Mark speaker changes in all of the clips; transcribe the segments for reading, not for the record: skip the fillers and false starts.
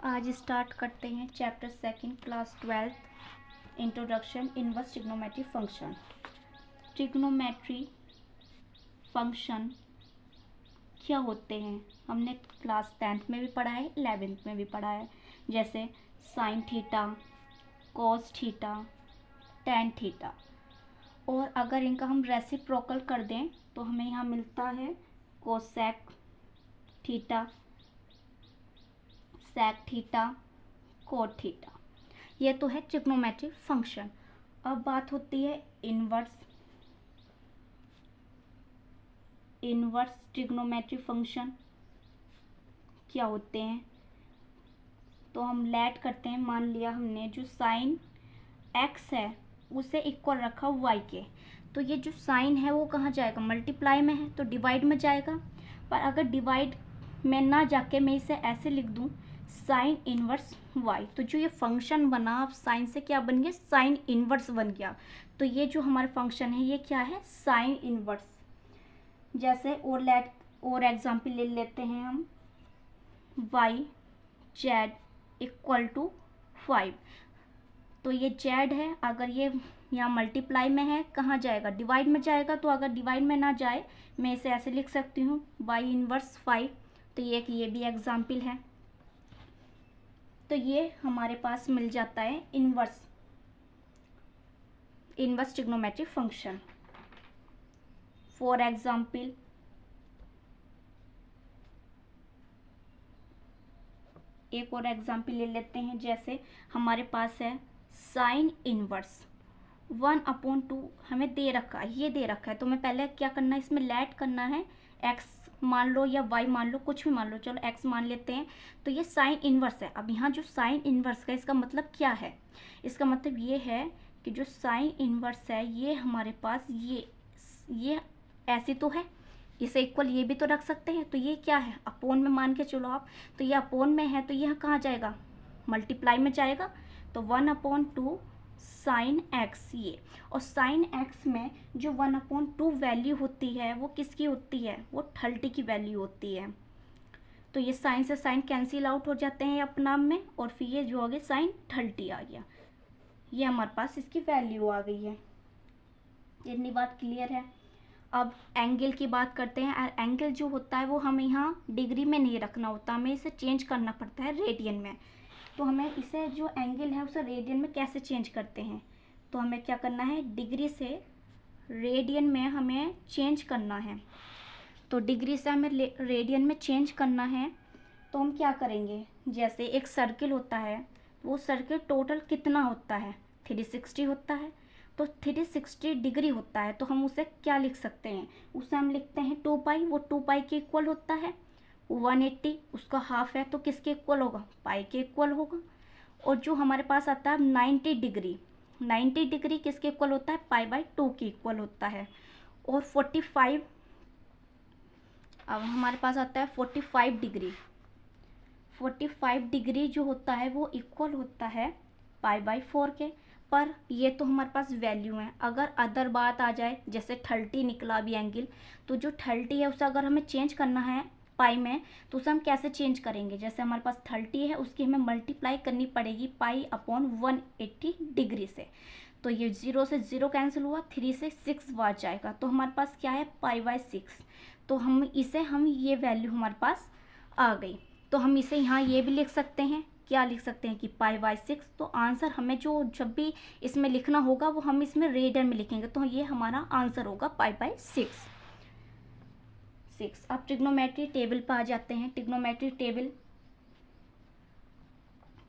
Speaker 1: आज स्टार्ट करते हैं chapter second class 12th introduction inverse trigonometry function. Trigonometry function क्या होते हैं हमने क्लास 10th में भी पढ़ा है, 11th में भी पढ़ा है, जैसे sine theta, cos theta, tan theta. और अगर इनका हम रेसिप्रोकल कर दें तो हमें यहाँ मिलता है cosec theta, sec theta, cot theta. ये तो है ट्रिग्नोमेट्रिक फंक्शन। अब बात होती है इनवर्स ट्रिग्नोमेट्रिक फंक्शन क्या होते हैं। तो हम लेट करते हैं, मान लिया हमने जो साइन एक्स है उसे इक्वल रखा वाई के, तो ये जो साइन है वो कहाँ जाएगा, मल्टीप्लाई में है तो डिवाइड में जाएगा। पर अगर डिवाइड में ना जाके मैं इसे ऐसे लिख दूँ साइन इनवर्स वाई, तो जो ये फंक्शन बना अब साइन से क्या बन गया, साइन इनवर्स बन गया। तो ये जो हमारा फंक्शन है ये क्या है, साइन इनवर्स। जैसे और एग्जाम्पल ले लेते हैं हम, वाई जेड इक्वल टू 5। तो ये जेड है, अगर ये यहाँ मल्टीप्लाई में है कहाँ जाएगा, डिवाइड में जाएगा। तो अगर डिवाइड में ना जाए मैं इसे ऐसे लिख सकती हूँ वाई इनवर्स 5। तो ये भी एग्जाम्पल है। तो ये हमारे पास मिल जाता है inverse trigonometric function. For example एक और एग्जाम्पल ले लेते हैं, जैसे हमारे पास है साइन इनवर्स 1/2 हमें दे रखा है, ये दे रखा है। तो मैं पहले क्या करना है, इसमें लेट करना है, एक्स मान लो या वाई मान लो, कुछ भी मान लो, चलो एक्स मान लेते हैं। तो ये साइन इनवर्स है। अब यहाँ जो साइन इनवर्स का इसका मतलब क्या है, इसका मतलब ये है कि जो साइन इनवर्स है ये हमारे पास ये ऐसी तो है, इसे इक्वल ये भी तो रख सकते हैं। तो ये क्या है, अपोन में मान के चलो आप, तो ये अपोन में है तो ये कहाँ जाएगा, मल्टीप्लाई में जाएगा। तो 1/2 साइन एक्स ये, और साइन एक्स में जो 1/2 वैल्यू होती है वो किसकी होती है, वो 30 की वैल्यू होती है। तो ये साइन से साइन कैंसिल आउट हो जाते हैं अपने आप में, और फिर ये जो हो गया साइन 30 आ गया, ये हमारे पास इसकी वैल्यू आ गई है। इतनी बात क्लियर है। अब एंगल की बात करते हैं। एंगल जो होता है वो हमें यहाँ डिग्री में नहीं रखना होता, हमें इसे चेंज करना पड़ता है रेडियन में। तो हमें इसे जो एंगल है उसे रेडियन में कैसे चेंज करते हैं, तो हमें क्या करना है, डिग्री से रेडियन में हमें चेंज करना है। तो डिग्री से हमें रेडियन में चेंज करना है। तो हम क्या करेंगे, जैसे एक सर्किल होता है, वो सर्किल टोटल कितना होता है, 360 होता है। तो 360 डिग्री होता है, तो हम उसे क्या लिख सकते हैं, उसे हम लिखते हैं 2 पाई। वो 2 पाई के इक्वल होता है। 180 उसका हाफ है तो किसके इक्वल होगा, पाई के इक्वल होगा। और जो हमारे पास आता है 90 डिग्री किसके इक्वल होता है, पाई/2 के इक्वल होता है। और 45, अब हमारे पास आता है 45 डिग्री जो होता है वो इक्वल होता है पाई/4 के। पर ये तो हमारे पास वैल्यू है। अगर अदर बात आ जाए, जैसे 30 निकला भी एंगल, तो जो 30 है उसे अगर हमें चेंज करना है पाई में, तो उसे हम कैसे चेंज करेंगे, जैसे हमारे पास 30 है उसकी हमें मल्टीप्लाई करनी पड़ेगी पाई/180 डिग्री से। तो ये 0 से 0 कैंसिल हुआ, 3 से 6 बार जाएगा, तो हमारे पास क्या है पाई/6। तो हम ये वैल्यू हमारे पास आ गई। तो हम इसे यहाँ ये भी लिख सकते हैं, क्या लिख सकते हैं कि पाई/6। तो आंसर हमें जो जब भी इसमें लिखना होगा वो हम इसमें रेडियन में लिखेंगे, तो ये हमारा आंसर होगा पाई/6। अब ट्रिग्नोमेट्री टेबल पर आ जाते हैं। ट्रिग्नोमेट्री टेबल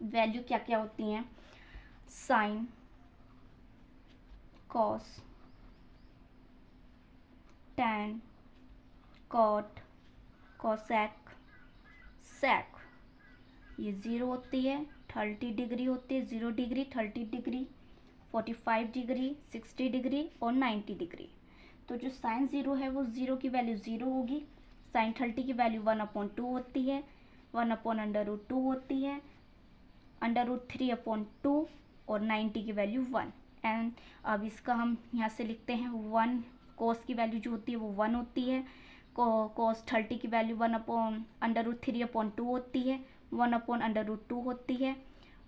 Speaker 1: वैल्यू क्या क्या होती हैं, sine, cos, tan, cot, cosec, sec. ये 0 होती है, 30 डिग्री होती है, 0 डिग्री, 30 डिग्री, 45 डिग्री, 60 डिग्री और 90 डिग्री। तो जो साइन 0 है वो 0 की वैल्यू 0 होगी। साइन 30 की वैल्यू 1/2 होती है, 1/√2 होती है, √3/2, और 90 की वैल्यू 1। एंड अब इसका हम यहाँ से लिखते हैं 1, कॉस की वैल्यू जो होती है वो 1 होती है, कॉस 30 की वैल्यू √3/2 होती है, 1/√2 होती है,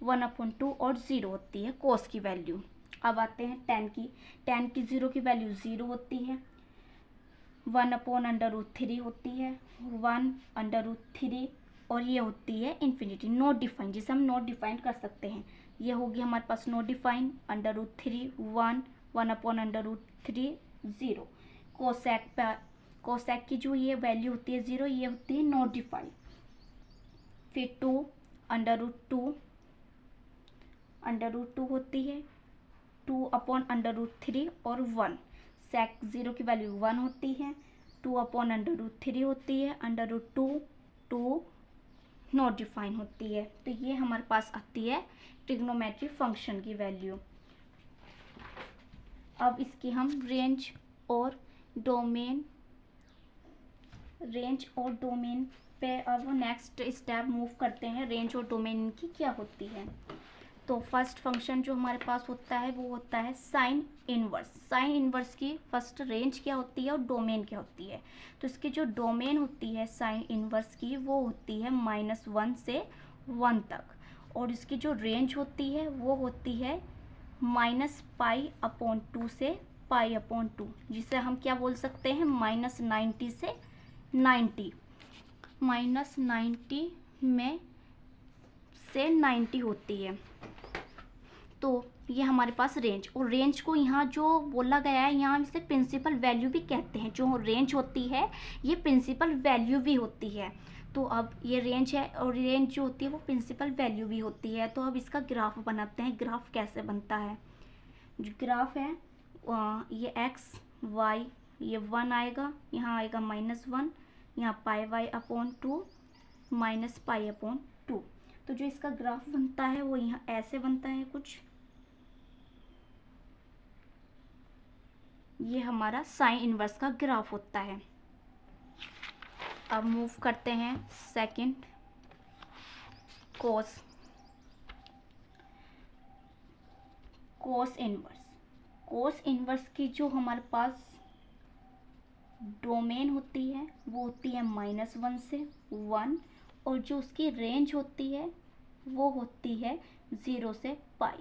Speaker 1: 1/2 और 0 होती है कोस की वैल्यू। अब आते हैं tan की। tan की 0 की वैल्यू 0 होती है, 1/√3 होती है, 1/3 और ये होती है इन्फिनिटी, नॉट डिफाइन, जिसे हम नॉट डिफाइन कर सकते हैं। ये होगी हमारे पास नॉट डिफाइन, √3 1, 1/√3 0। कोसेक की जो ये वैल्यू होती है 0, ये होती है नॉट डिफाइन। फिर 2/√2 होती है, 2/√3 और 1। सेक 0 की वैल्यू 1 होती है, 2/√3 होती है, √2 2 नॉट डिफाइन होती है। तो ये हमारे पास आती है ट्रिग्नोमेट्रिक फंक्शन की वैल्यू। अब इसकी हम रेंज और डोमेन पे अब नेक्स्ट स्टेप मूव करते हैं। रेंज और डोमेन की क्या होती है। तो फर्स्ट फंक्शन जो हमारे पास होता है वो होता है साइन इनवर्स। साइन इनवर्स की फर्स्ट रेंज क्या होती है और डोमेन क्या होती है। तो इसकी जो डोमेन होती है साइन इनवर्स की वो होती है -1 से 1 तक, और इसकी जो रेंज होती है वो होती है -π/2 से π/2, जिसे हम क्या बोल सकते हैं -90 से 90, -90 में से 90 होती है। तो ये हमारे पास रेंज, और रेंज को यहाँ जो बोला गया है यहाँ इसे प्रिंसिपल वैल्यू भी कहते हैं। जो रेंज होती है ये प्रिंसिपल वैल्यू भी होती है। तो अब ये रेंज है और रेंज जो होती है वो प्रिंसिपल वैल्यू भी होती है। तो अब इसका ग्राफ बनाते हैं। ग्राफ कैसे बनता है, जो ग्राफ है ये x y, ये 1 आएगा, यहाँ आएगा -1, यहाँ π/2 -π/2। तो जो इसका ग्राफ बनता है वो यहाँ ऐसे बनता है कुछ। ये हमारा साइन इनवर्स का ग्राफ होता है। अब मूव करते हैं second, cos inverse. Cos inverse की जो हमारे पास डोमेन होती है वो होती है -1 से 1, और जो उसकी रेंज होती है वो होती है 0 से π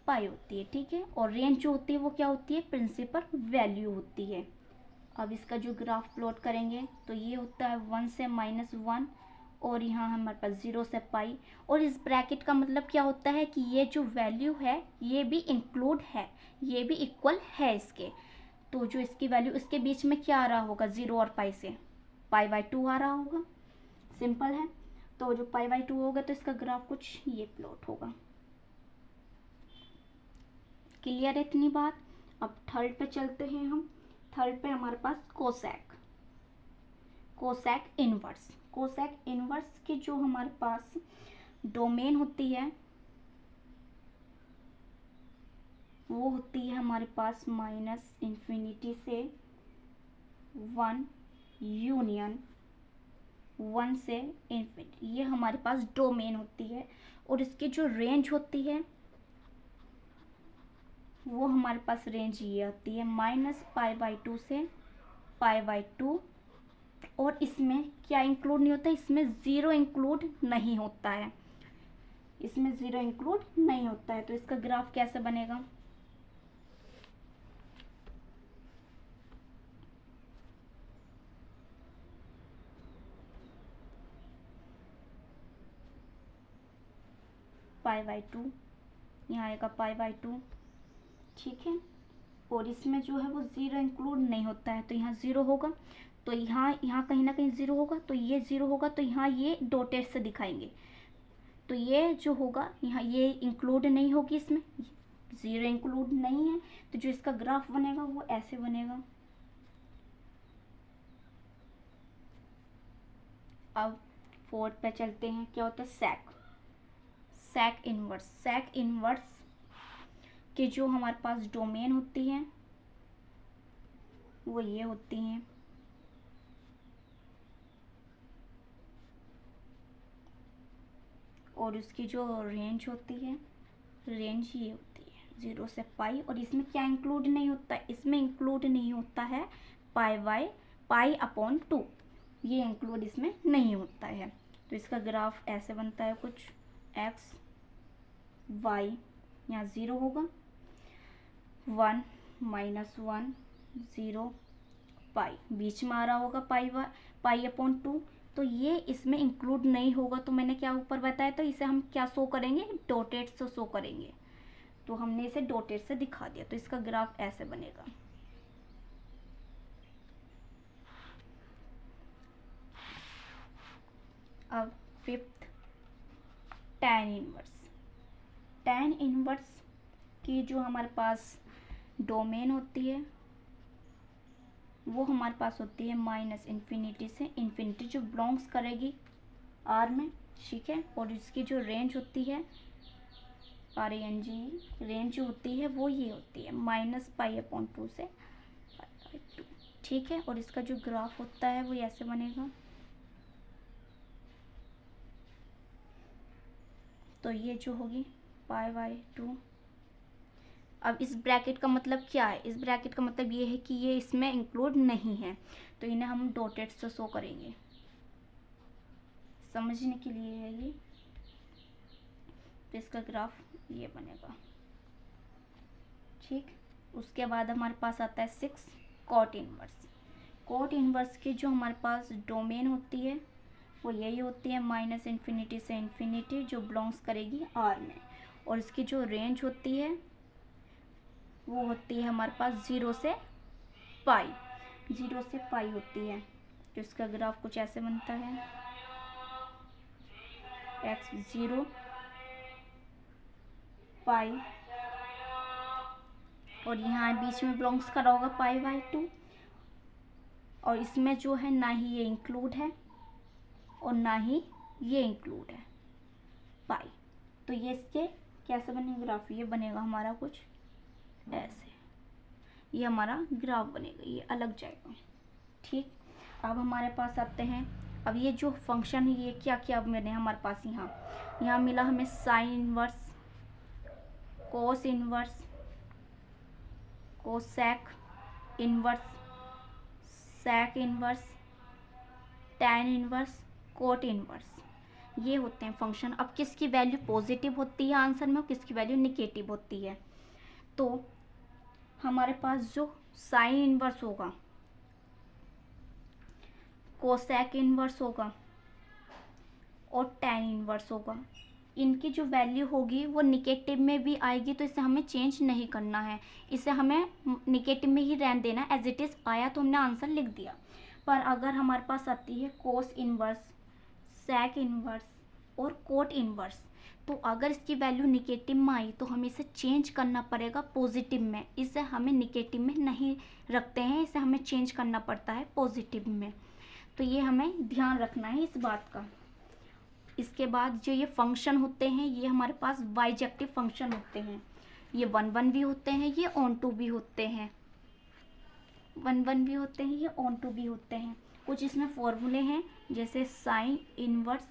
Speaker 1: होती है, ठीक है। और रेंज जो होती है वो क्या होती है, प्रिंसिपल वैल्यू होती है। अब इसका जो ग्राफ प्लॉट करेंगे तो ये होता है 1 से -1, और यहाँ हमारे पास 0 से π, और इस ब्रैकेट का मतलब क्या होता है कि ये जो वैल्यू है ये भी इंक्लूड है, ये भी इक्वल है इसके। तो जो इसकी वैल्यू, इसके बीच में क्या आ रहा होगा 0 और π से π/2 आ रहा होगा, सिंपल है। तो जो π/2 होगा तो इसका ग्राफ कुछ ये प्लॉट होगा। क्लियर है इतनी बात। अब थर्ड पे चलते हैं हम। थर्ड पे हमारे पास कोसेक इनवर्स। कोसेक इनवर्स की जो हमारे पास डोमेन होती है वो होती है हमारे पास -∞ से 1 यूनियन 1 से इन्फिनिटी, ये हमारे पास डोमेन होती है। और इसकी जो रेंज होती है वो हमारे पास रेंज ये आती है -π/2 से π/2, और इसमें क्या इंक्लूड नहीं होता है, इसमें 0 इंक्लूड नहीं होता है, इसमें 0 इंक्लूड नहीं होता है। तो इसका ग्राफ कैसे बनेगा, π/2, यहाँ आएगा π/2, ठीक है। और इसमें जो है वो 0 इंक्लूड नहीं होता है, तो यहाँ 0 होगा, तो यहाँ कहीं ना कहीं 0 होगा, तो ये 0 होगा, तो यहाँ ये डॉटेड से दिखाएंगे। तो ये जो होगा यहाँ ये इंक्लूड नहीं होगी, इसमें 0 इंक्लूड नहीं है, तो जो इसका ग्राफ बनेगा वो ऐसे बनेगा। अब फोर्थ पे चलते हैं। क्या होता है, सेक इनवर्स के जो हमारे पास डोमेन होती है वो ये होती हैं, और उसकी जो रेंज होती है, रेंज ये होती है 0 से π। और इसमें क्या इंक्लूड नहीं होता है, इसमें इंक्लूड नहीं होता है π/2, ये इंक्लूड इसमें नहीं होता है। तो इसका ग्राफ ऐसे बनता है कुछ, एक्स वाई, यहाँ 0 होगा, 1 -1 0 पाई, बीच में आ रहा होगा पाई/2। तो ये इसमें इंक्लूड नहीं होगा, तो मैंने क्या ऊपर बताया, तो इसे हम क्या शो करेंगे, डॉटेड से शो करेंगे। तो हमने इसे डॉटेड से दिखा दिया, तो इसका ग्राफ ऐसे बनेगा। अब fifth, tan inverse. tan inverse की जो हमारे पास डोमेन होती है वो हमारे पास होती है -∞ से इन्फिनिटी, जो बिलोंग्स करेगी R में, ठीक है। और इसकी जो रेंज होती है RANG, रेंज जो होती है वो ये होती है -π/2 से π/2, ठीक है। और इसका जो ग्राफ होता है वो ऐसे बनेगा। तो ये जो होगी π/2। अब इस ब्रैकेट का मतलब क्या है, इस ब्रैकेट का मतलब ये है कि ये इसमें इंक्लूड नहीं है, तो इन्हें हम डॉटेड से शो करेंगे, समझने के लिए है ये। तो इसका ग्राफ ये बनेगा, ठीक। उसके बाद हमारे पास आता है 6, कॉट इनवर्स। कॉट इनवर्स की जो हमारे पास डोमेन होती है वो यही होती है -∞ से इन्फिनिटी, जो बिलोंग्स करेगी R में। और इसकी जो रेंज होती है वो होती है हमारे पास 0 से पाई, 0 से पाई होती है। तो इसका ग्राफ कुछ ऐसे बनता है, x 0 पाई, और यहाँ बीच में बिलोंग्स करा होगा π/2। और इसमें जो है ना ही ये इंक्लूड है और ना ही ये इंक्लूड है पाई। तो ये इसके कैसे बनेगा ग्राफ, ये बनेगा हमारा कुछ ऐसे, ये हमारा ग्राफ बनेगा, ये अलग जाएगा, ठीक। अब हमारे पास आते हैं, अब ये जो फंक्शन है ये क्या क्या बने हमारे पास, यहाँ मिला हमें sine inverse, cos inverse, cosec inverse, sec inverse, tan inverse, cot inverse, ये होते हैं फंक्शन। अब किसकी वैल्यू पॉजिटिव होती है आंसर में और किसकी वैल्यू निगेटिव होती है। तो हमारे पास जो साइन इनवर्स होगा, कोसेक इनवर्स होगा और टैन इनवर्स होगा, इनकी जो वैल्यू होगी वो निगेटिव में भी आएगी, तो इसे हमें चेंज नहीं करना है, इसे हमें निगेटिव में ही रहने देना। एज इट इज़ आया तो हमने आंसर लिख दिया। पर अगर हमारे पास आती है कोस इनवर्स, सेक इनवर्स और कोट इनवर्स, तो अगर इसकी वैल्यू निगेटिव में आई तो हमें इसे चेंज करना पड़ेगा पॉजिटिव में, इसे हमें निगेटिव में नहीं रखते हैं, इसे हमें चेंज करना पड़ता है पॉजिटिव में। तो ये हमें ध्यान रखना है इस बात का। इसके बाद जो ये फंक्शन होते हैं ये हमारे पास बाइजेक्टिव फंक्शन होते हैं, ये 1 भी होते हैं, ये ऑन टू भी होते हैं, 1 भी होते हैं, ये ऑन टू भी होते हैं। कुछ इसमें फॉर्मूले हैं, जैसे sine inverse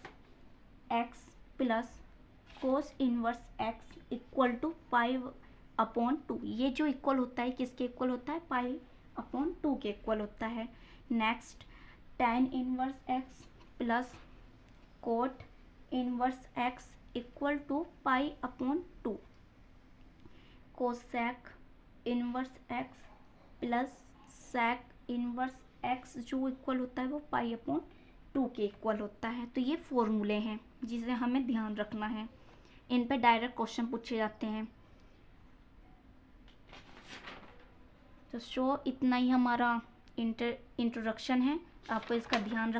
Speaker 1: x plus cos inverse x equal to π/2। ये जो इक्वल होता है किसके इक्वल होता है, π/2 के इक्वल होता है। Next tan inverse x plus cot inverse x equal to π/2। Cosec inverse x plus sec inverse x जो इक्वल होता है वो π/2 के इक्वल होता है। तो ये फॉर्मूले हैं जिसे हमें ध्यान रखना है, इन पे डायरेक्ट क्वेश्चन पूछे जाते हैं। तो इतना ही हमारा इंट्रोडक्शन है, आपको इसका ध्यान